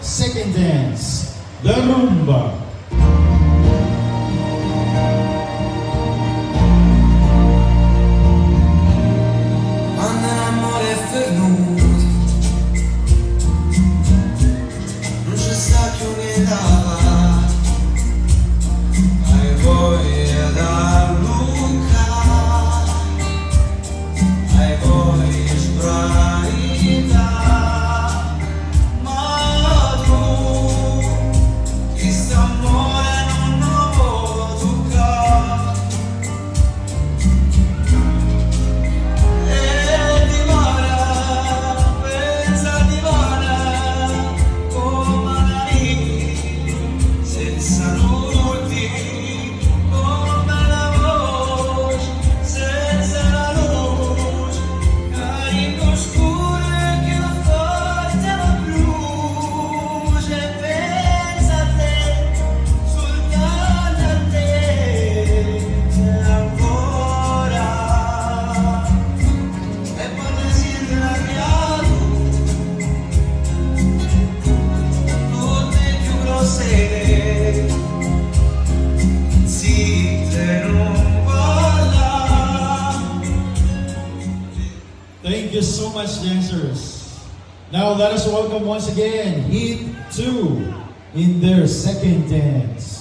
second dance, the Rumba. Quando l'amore è venuto, non c'è sta più niente da fare, hai voglia da allungare, hai voglia di sbraitare, ma tu, questo amore non lo può toccare. Thank you so much, dancers. Now let us welcome once again Heat 2 in their second dance.